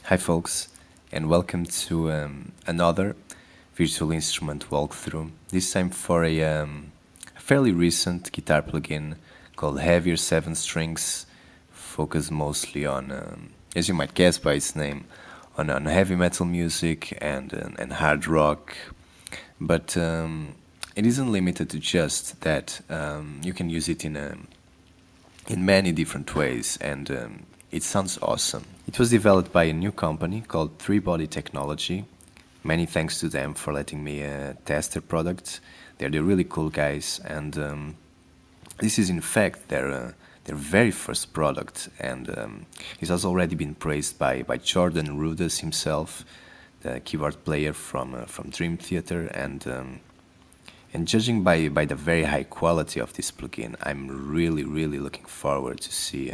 Hi, folks, and welcome to another virtual instrument walkthrough. This time for a fairly recent guitar plugin called Heavier7Strings, focused mostly on, as you might guess by its name, on heavy metal music and hard rock. But it isn't limited to just that. You can use it in many different ways, and it sounds awesome. It was developed by a new company called Three Body Technology. Many thanks to them for letting me test their product. They're really cool guys, and this is in fact their very first product, and it has already been praised by Jordan Rudess himself, the keyboard player from Dream Theater, and judging by the very high quality of this plugin, I'm really looking forward to see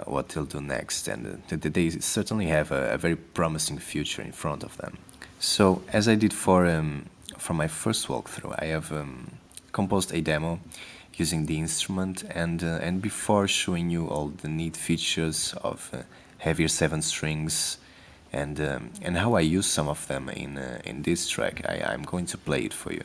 what they'll do next, and they certainly have a very promising future in front of them. So, as I did for my first walkthrough, I have composed a demo using the instrument, and before showing you all the neat features of Heavier 7 strings and how I use some of them in this track, I'm going to play it for you.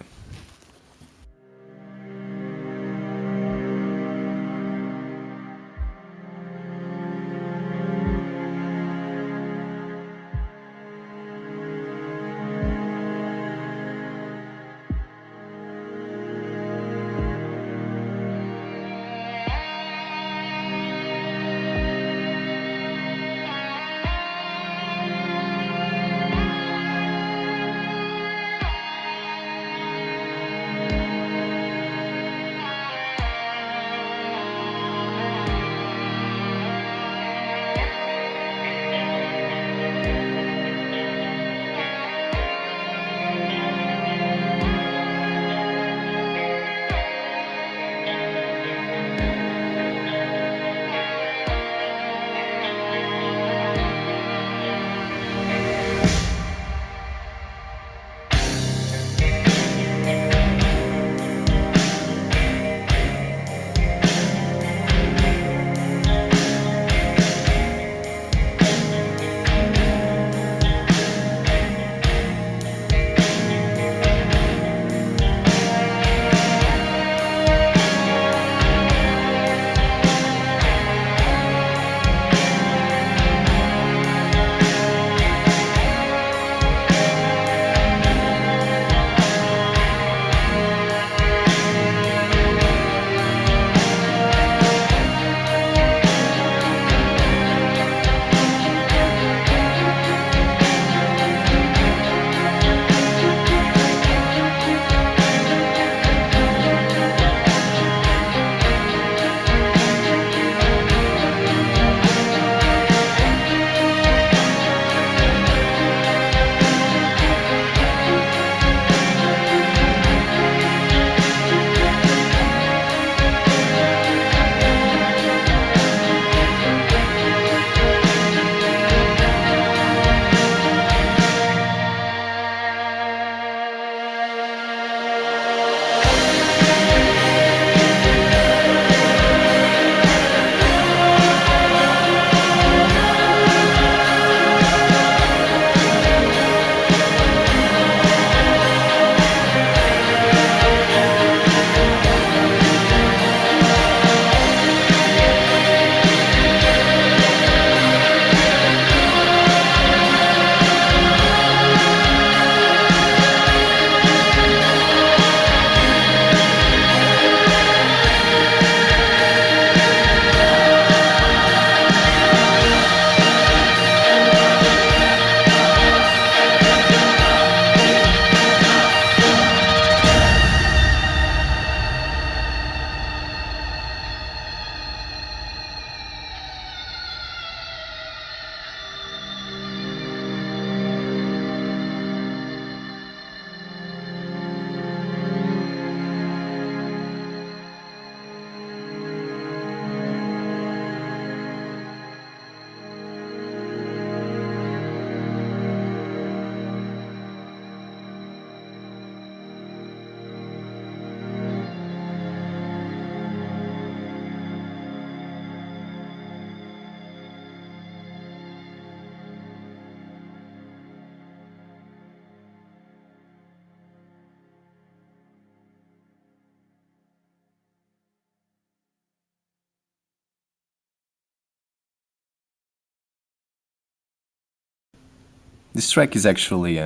This track is actually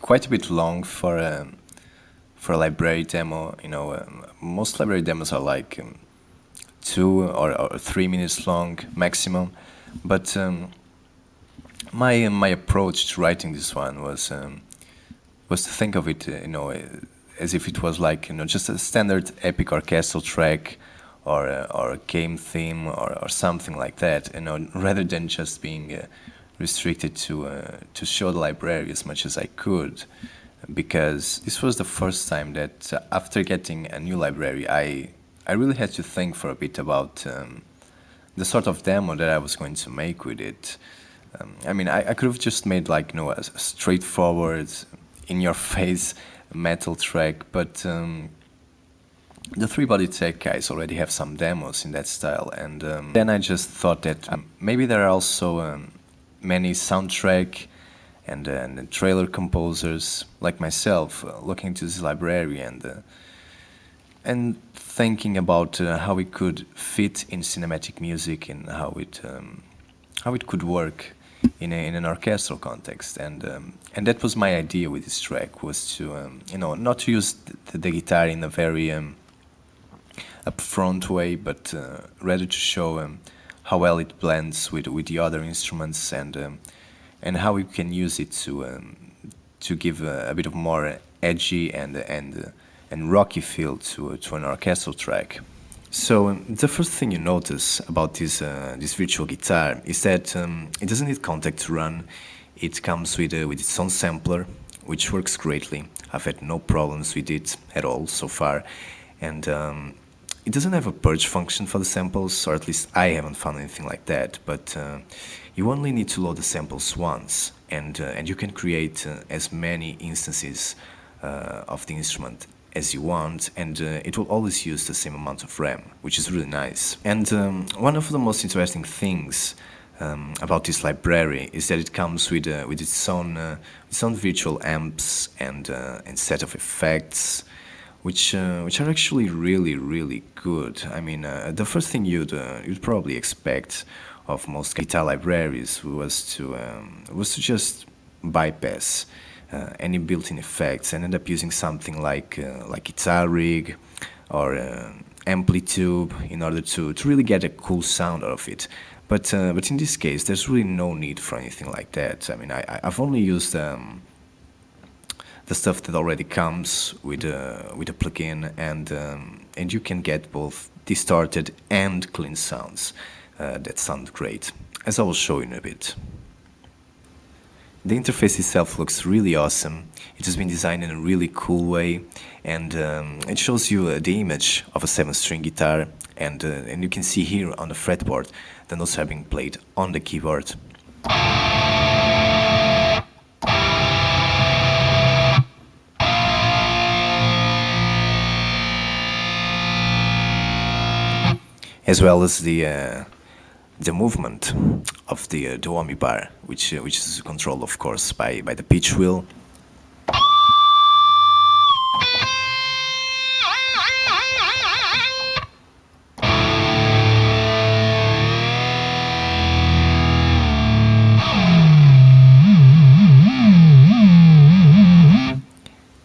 quite a bit long for a library demo. Most library demos are like 2 or 3 minutes long maximum, but my approach to writing this one was to think of it, as if it was like just a standard epic orchestral track, or a game theme, or something like that. Rather than just being restricted to show the library as much as I could, because this was the first time that after getting a new library, I really had to think for a bit about the sort of demo that I was going to make with it. I could have just made like a straightforward, in your face metal track, but the Three Body Tech guys already have some demos in that style, and then I just thought that maybe there are also many soundtrack and trailer composers like myself looking into this library and thinking about how it could fit in cinematic music, and how it could work in an orchestral context. And that was my idea with this track, was to not to use the guitar in a very upfront way, but rather to show how well it blends with the other instruments, and how we can use it to give a bit of more edgy and rocky feel to an orchestral track. So the first thing you notice about this virtual guitar is that it doesn't need Contact to run. It comes with its own sampler, which works greatly. I've had no problems with it at all so far, and it doesn't have a purge function for the samples, or at least I haven't found anything like that. But you only need to load the samples once, and you can create as many instances of the instrument as you want, and it will always use the same amount of RAM, which is really nice. And one of the most interesting things about this library is that it comes with its own virtual amps and set of effects, which are actually really really good. The first thing you'd probably expect of most guitar libraries was to just bypass any built-in effects and end up using something like Guitar Rig or Amplitube in order to really get a cool sound out of it. But in this case, there's really no need for anything like that. I've only used the stuff that already comes with a plugin, and you can get both distorted and clean sounds that sound great, as I will show you in a bit. The interface itself looks really awesome. It has been designed in a really cool way, and it shows you the image of a 7-string guitar, and you can see here on the fretboard the notes are being played on the keyboard. As well as the movement of the whammy bar, which is controlled, of course, by the pitch wheel.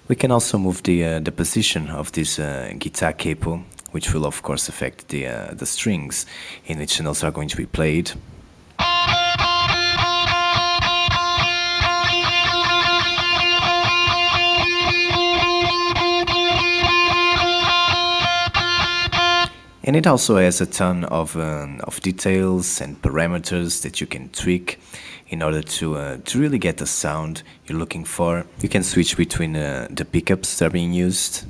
We can also move the position of this guitar capo, which will of course affect the strings in which the notes are going to be played. And it also has a ton of details and parameters that you can tweak in order to really get the sound you're looking for. You can switch between the pickups that are being used.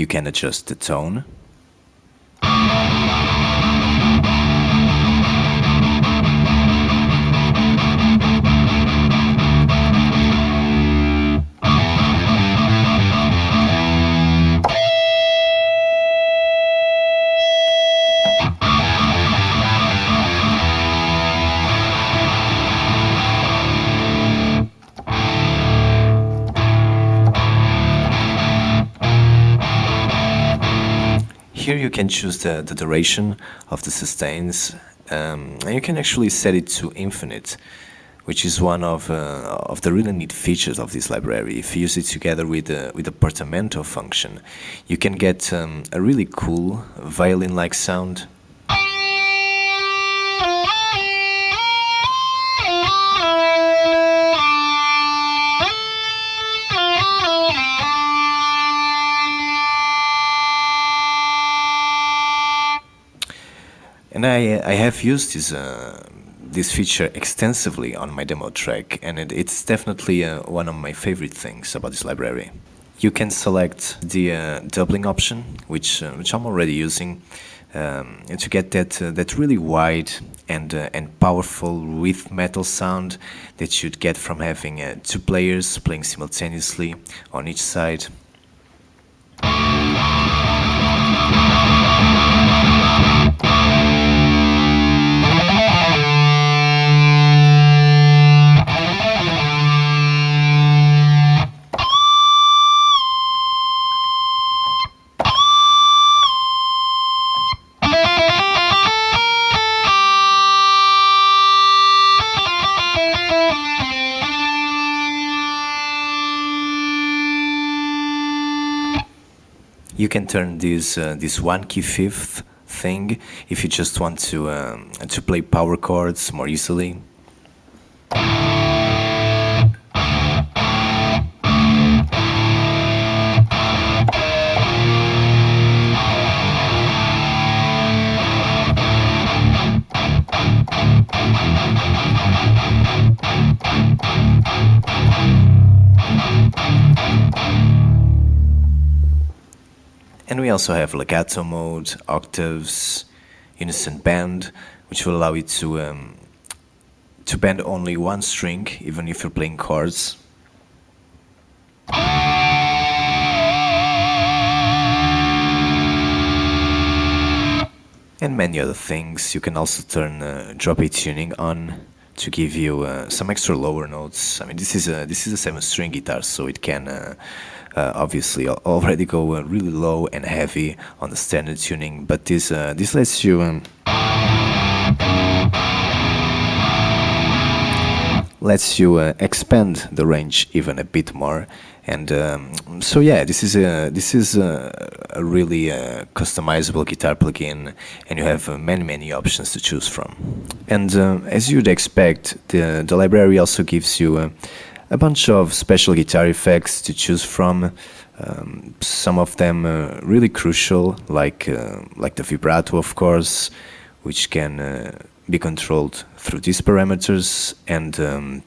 You can adjust the tone. Here you can choose the duration of the sustains, and you can actually set it to infinite, which is one of the really neat features of this library. If you use it together with the portamento function, you can get a really cool violin-like sound. And I have used this feature extensively on my demo track, and it's definitely one of my favorite things about this library. You can select the doubling option, which I'm already using, to get that really wide and powerful with metal sound that you'd get from having two players playing simultaneously on each side. You can turn this one key fifth thing if you just want to play power chords more easily. And we also have legato mode, octaves, unison bend, which will allow you to bend only one string, even if you're playing chords. And many other things. You can also turn drop A tuning on to give you some extra lower notes. I mean, this is a 7-string guitar, so it can obviously already go really low and heavy on the standard tuning, but this lets you expand the range even a bit more. And so yeah, this is a really customizable guitar plugin, and you have many options to choose from. And as you'd expect, the library also gives you a bunch of special guitar effects to choose from. Some of them really crucial, like the vibrato, of course, which can be controlled through these parameters, and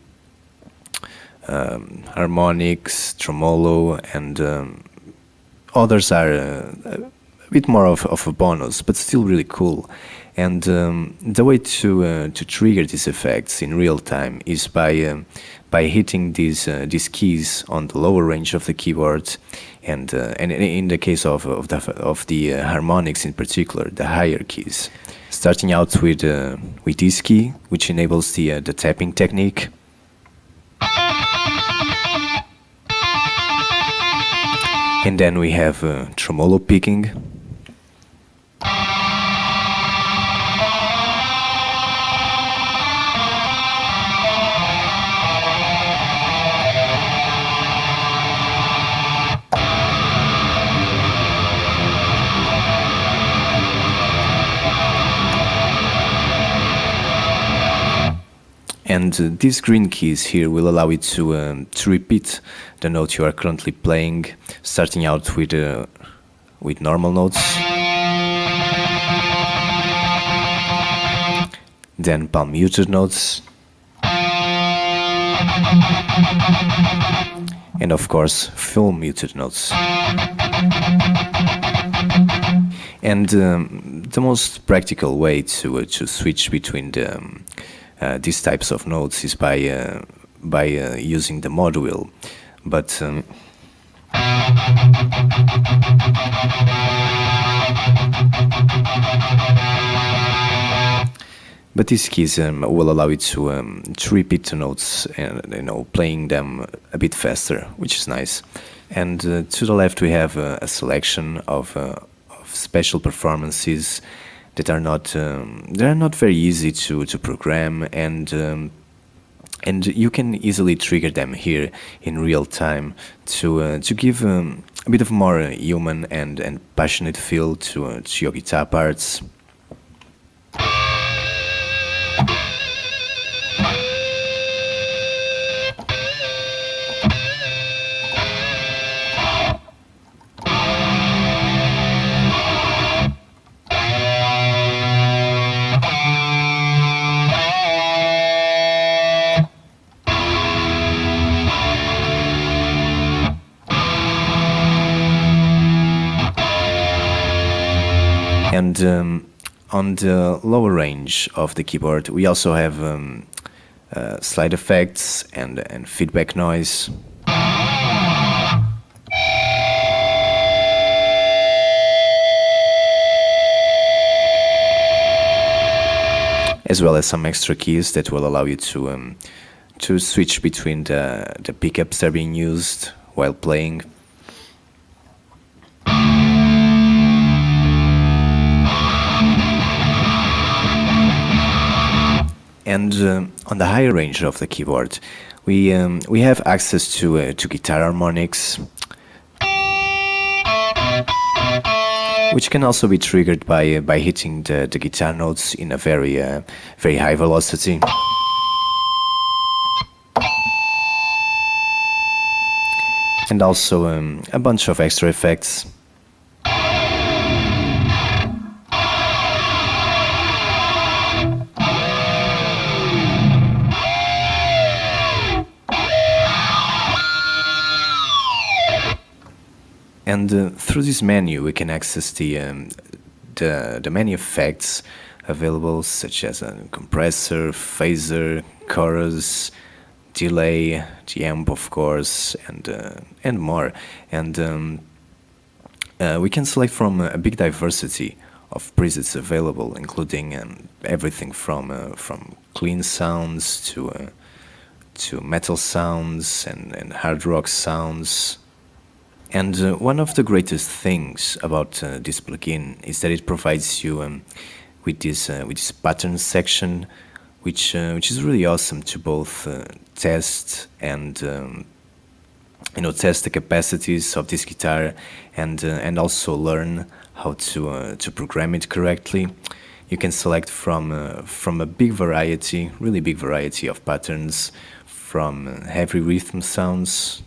harmonics, tremolo, and others are a bit more of a bonus, but still really cool. And the way to trigger these effects in real time is by hitting these keys on the lower range of the keyboard, and in the case of the harmonics in particular, the higher keys. Starting out with this key, which enables the tapping technique. And then we have tremolo picking. And these green keys here will allow you to repeat the note you are currently playing, starting out with normal notes, then palm muted notes, and of course full muted notes. And the most practical way to switch between these types of notes is by using the mod wheel. But but these keys will allow you to repeat the notes and playing them a bit faster, which is nice. And to the left we have a selection of special performances that are not very easy to program, and you can easily trigger them here in real time to give a bit of more human and passionate feel to your guitar parts. And on the lower range of the keyboard, we also have slide effects and feedback noise. As well as some extra keys that will allow you to switch between the pickups that are being used while playing. And on the higher range of the keyboard, we have access to guitar harmonics, which can also be triggered by hitting the guitar notes in a very high velocity. And also a bunch of extra effects. And through this menu, we can access the many effects available, such as a compressor, phaser, chorus, delay, the amp, of course, and more. And we can select from a big diversity of presets available, including everything from clean sounds to metal sounds and hard rock sounds. And one of the greatest things about this plugin is that it provides you with this pattern section, which is really awesome to both test and test the capacities of this guitar and also learn how to program it correctly. You can select from a big variety, really big variety of patterns, from heavy rhythm sounds.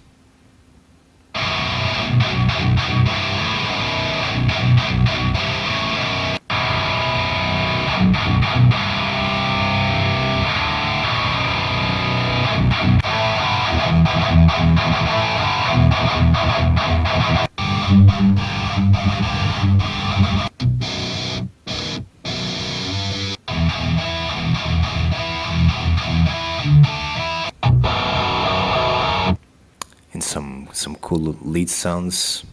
And some cool lead sounds.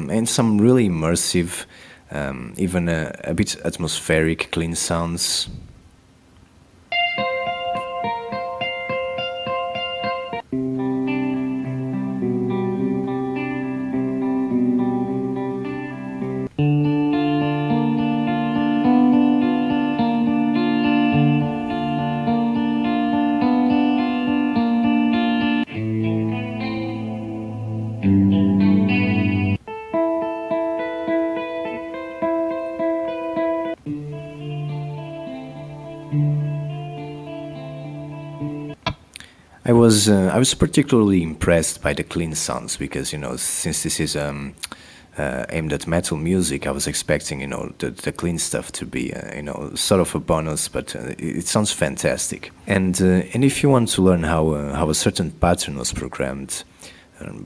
And some really immersive, even a bit atmospheric, clean sounds. I was particularly impressed by the clean sounds because since this is aimed at metal music, I was expecting the clean stuff to be sort of a bonus, but it sounds fantastic. And if you want to learn how a certain pattern was programmed,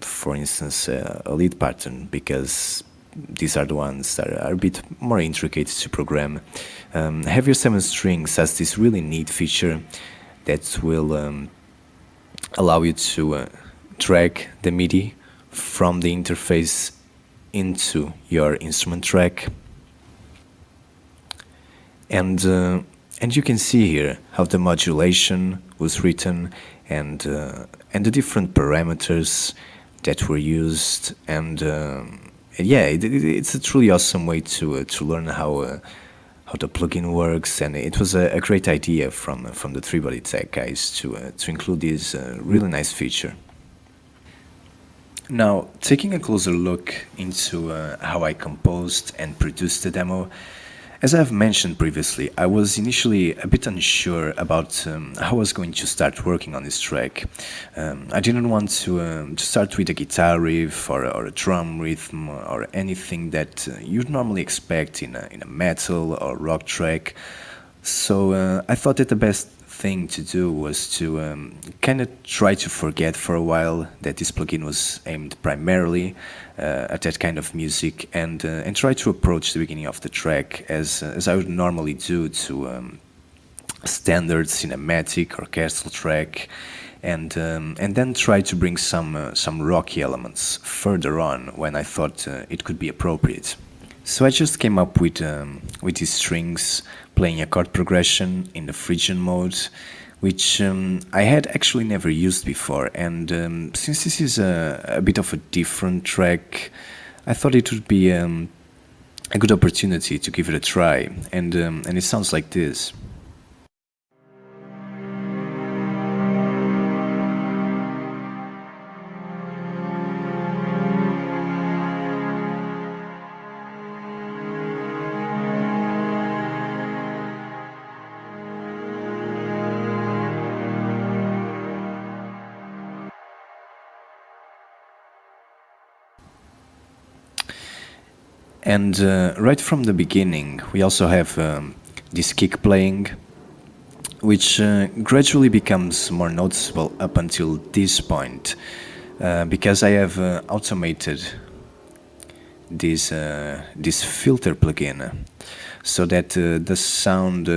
for instance, a lead pattern, because these are the ones that are a bit more intricate to program. Heavier7Strings has this really neat feature that will allow you to drag the MIDI from the interface into your instrument track, and you can see here how the modulation was written, and the different parameters that were used, and yeah, it's a truly awesome way to learn how the plugin works, and it was a great idea from the Three Body Tech guys to include this really nice feature. Now, taking a closer look into how I composed and produced the demo, as I've mentioned previously, I was initially a bit unsure about how I was going to start working on this track. I didn't want to start with a guitar riff or a drum rhythm or anything that you'd normally expect in a metal or rock track. So I thought that the best thing to do was to kind of try to forget for a while that this plugin was aimed primarily at that kind of music, and try to approach the beginning of the track as I would normally do to standard cinematic orchestral track, and then try to bring some rocky elements further on when I thought it could be appropriate. So I just came up with these strings playing a chord progression in the Phrygian mode, which I had actually never used before. And since this is a bit of a different track, I thought it would be a good opportunity to give it a try. And it sounds like this. And right from the beginning, we also have this kick playing, which gradually becomes more noticeable up until this point, because I have automated this filter plugin, so that the sound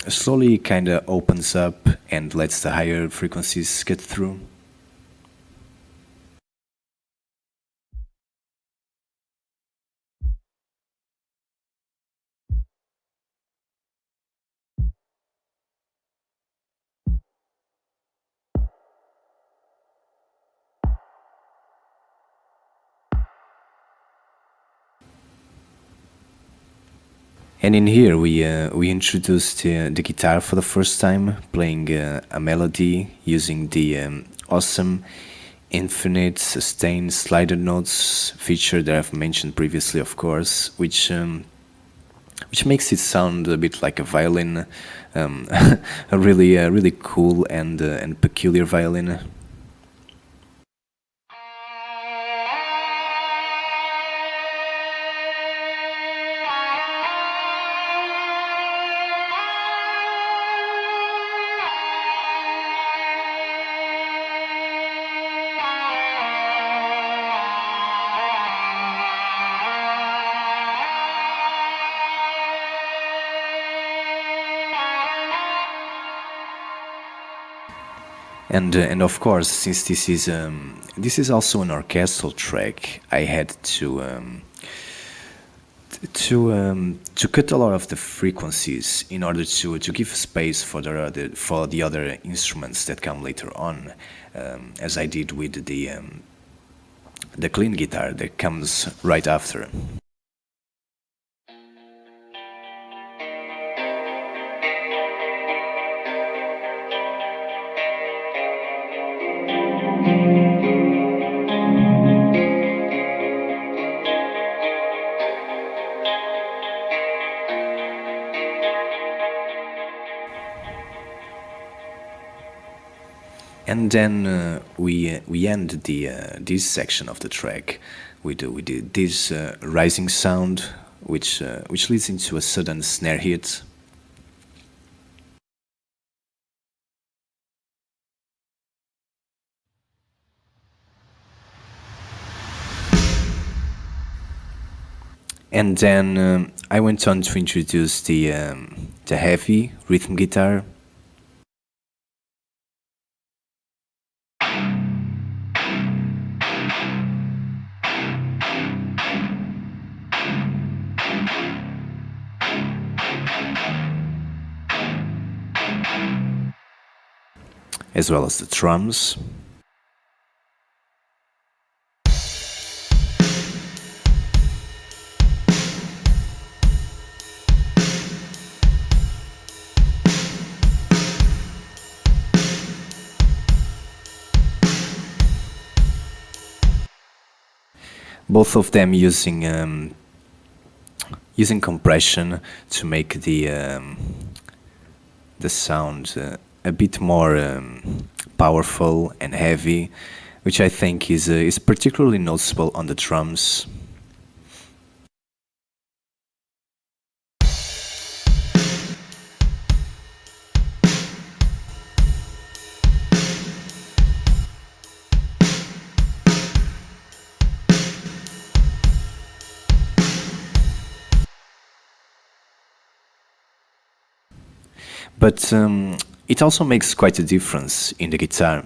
slowly kind of opens up and lets the higher frequencies get through. And in here we introduced the guitar for the first time, playing a melody using the awesome infinite sustained slider notes feature that I've mentioned previously, of course, which makes it sound a bit like a violin, a really cool and peculiar violin. And of course, since this is also an orchestral track, I had to cut a lot of the frequencies in order to give space for the other instruments that come later on, as I did with the clean guitar that comes right after. And then we end the this section of the track with this rising sound, which leads into a sudden snare hit. And then I went on to introduce the heavy rhythm guitar, as well as the drums. Both of them using compression to make the sound a bit more powerful and heavy, which I think is particularly noticeable on the drums. But it also makes quite a difference in the guitar.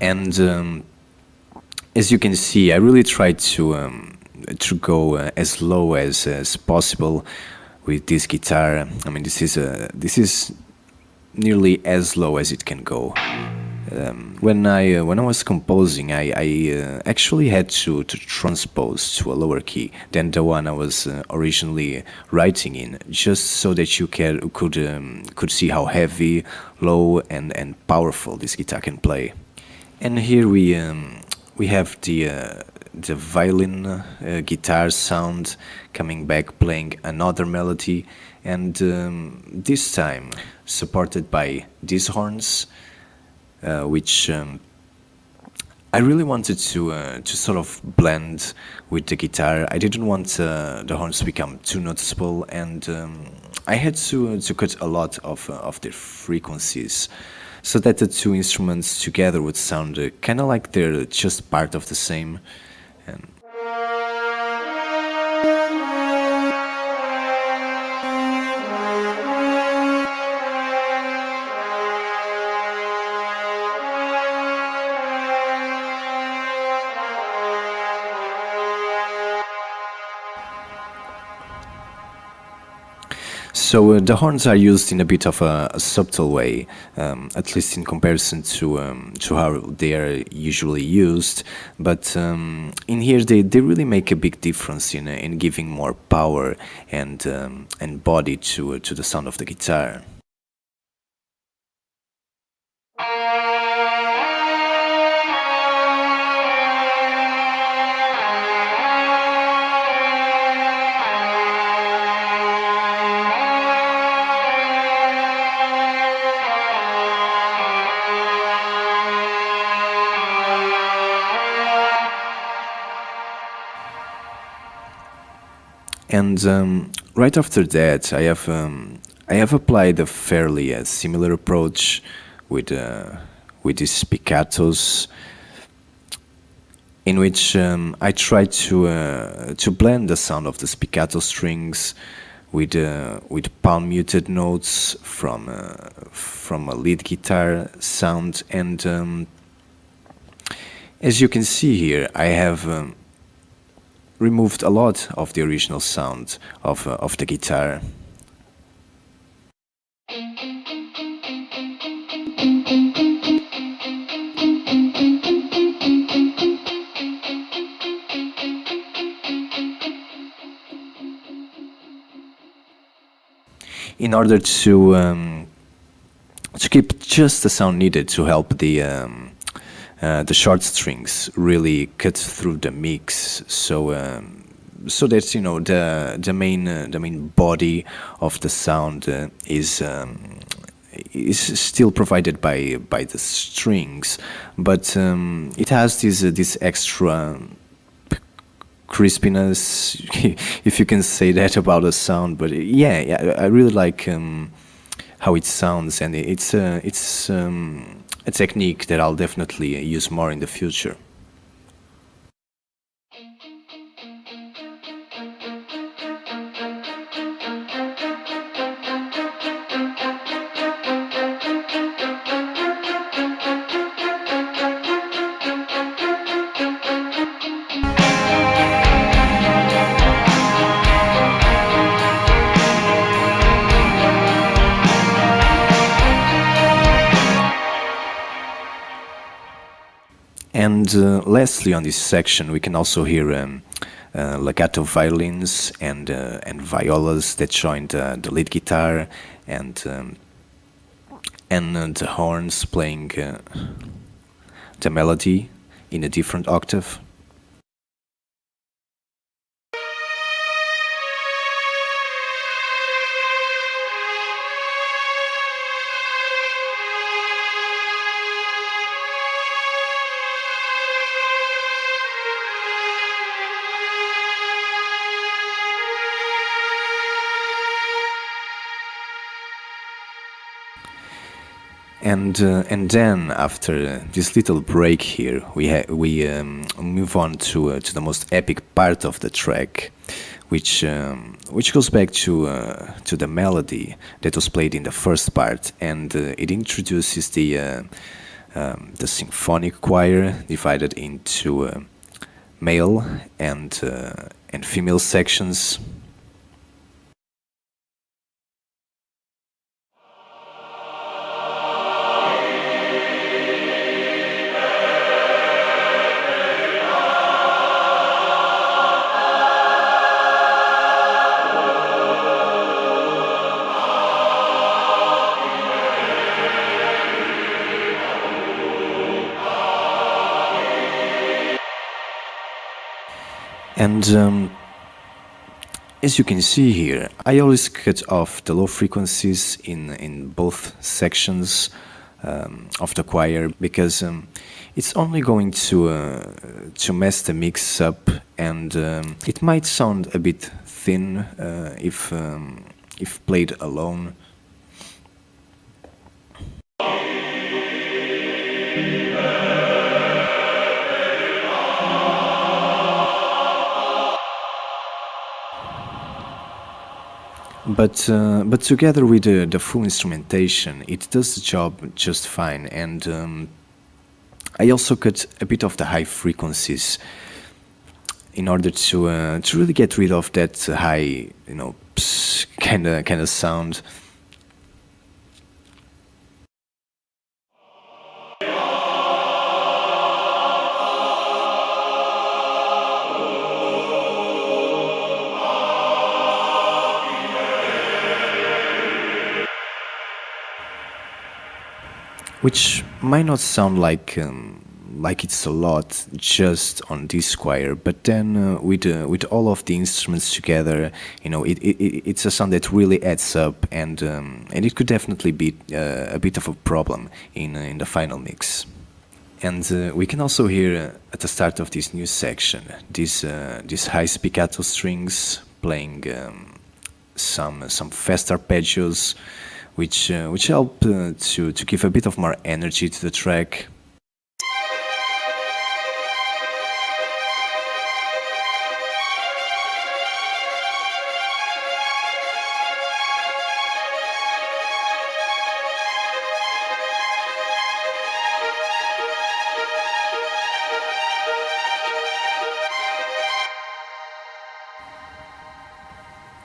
And as you can see, I really tried to go as low as possible with this guitar. I mean, this is nearly as low as it can go. When I was composing, I actually had to transpose to a lower key than the one I was originally writing in, just so that you could see how heavy, low, and powerful this guitar can play. And here we have the violin guitar sound coming back, playing another melody, and this time supported by these horns, which I really wanted to sort of blend with the guitar. I didn't want the horns to become too noticeable, and I had to cut a lot of their frequencies, so that the two instruments together would sound kind of like they're just part of the same. And so the horns are used in a bit of a subtle way, at least in comparison to how they are usually used. But in here, they really make a big difference in giving more power and body to the sound of the guitar. And right after that, I have applied a fairly similar approach with with these spiccatos, in which I try to blend the sound of the spiccato strings with palm muted notes from a lead guitar sound, and as you can see here, I have removed a lot of the original sound of the guitar. in order to keep just the sound needed to help the short strings really cut through the mix. So that the main body of the sound is still provided by the strings, but it has this extra crispiness, if you can say that about a sound. But yeah, I really like how it sounds, and it's a technique that I'll definitely use more in the future. And lastly, on this section, we can also hear legato violins and violas that join the lead guitar, and the horns playing the melody in a different octave. And then after this little break here, we move on to the most epic part of the track, which goes back to the melody that was played in the first part, and it introduces the symphonic choir divided into male and female sections. And as you can see here, I always cut off the low frequencies in both sections of the choir, because it's only going to mess the mix up, and it might sound a bit thin if played alone. But together with the full instrumentation, it does the job just fine. And I also cut a bit of the high frequencies in order to really get rid of that high, kind of sound. Which might not sound like it's a lot just on this choir, but then with all of the instruments together, it's a sound that really adds up, and it could definitely be a bit of a problem in the final mix. And we can also hear at the start of this new section these high spiccato strings playing some fast arpeggios, which help to give a bit of more energy to the track.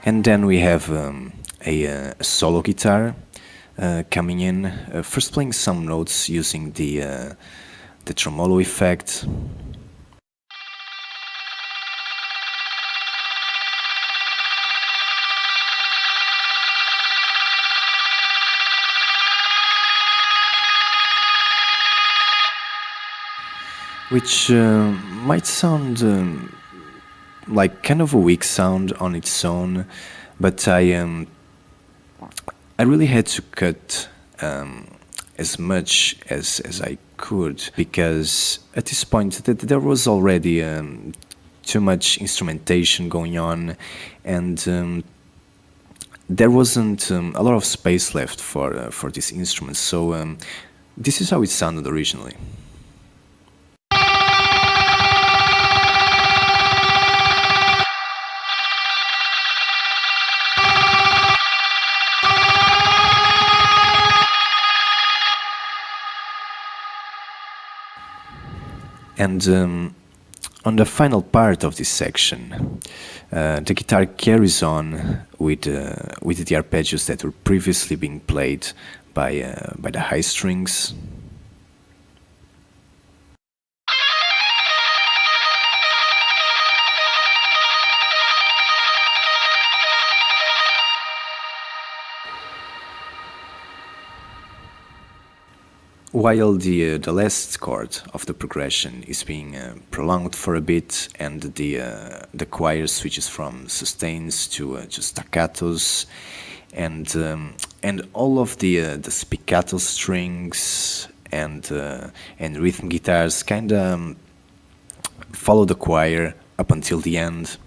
And then we have a solo guitar coming in, first playing some notes using the tremolo effect. which might sound like kind of a weak sound on its own, but I really had to cut as much as I could because at this point there was already too much instrumentation going on, and there wasn't a lot of space left for this instrument. So this is how it sounded originally. And on the final part of this section, the guitar carries on with the arpeggios that were previously being played by the high strings. While the last chord of the progression is being prolonged for a bit, and the choir switches from sustains to staccatos, and all of the spiccato strings and rhythm guitars kind of follow the choir up until the end.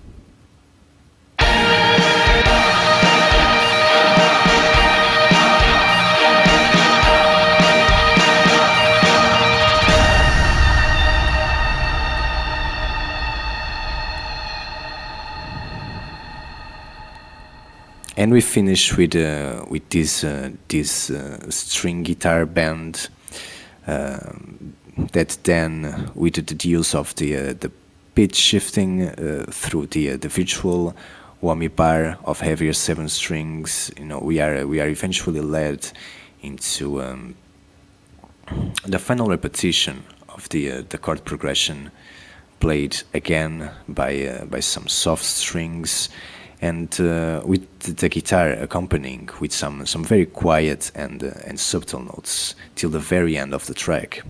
And we finish with this string guitar band that then, with the use of the pitch shifting through the virtual whammy bar of heavier 7 strings, we are eventually led into the final repetition of the chord progression, played again by some soft strings, and with the guitar accompanying with some very quiet and subtle notes till the very end of the track.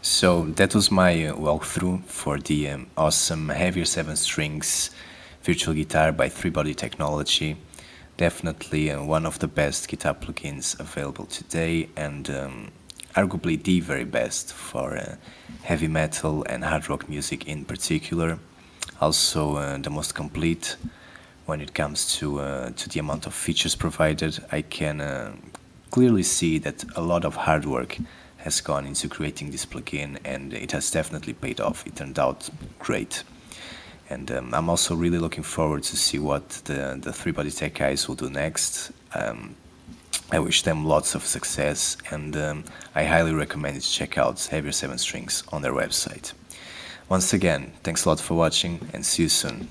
So that was my walkthrough for the awesome Heavier 7 Strings virtual guitar by 3Body Technology. Definitely one of the best guitar plugins available today, and arguably the very best for heavy metal and hard rock music in particular. Also the most complete when it comes to the amount of features provided. I can clearly see that a lot of hard work has gone into creating this plugin, and it has definitely paid off. It turned out great. And I'm also really looking forward to see what the 3Body Tech guys will do next. I wish them lots of success, and I highly recommend you to check out Heavier 7 Strings on their website. Once again, thanks a lot for watching, and see you soon.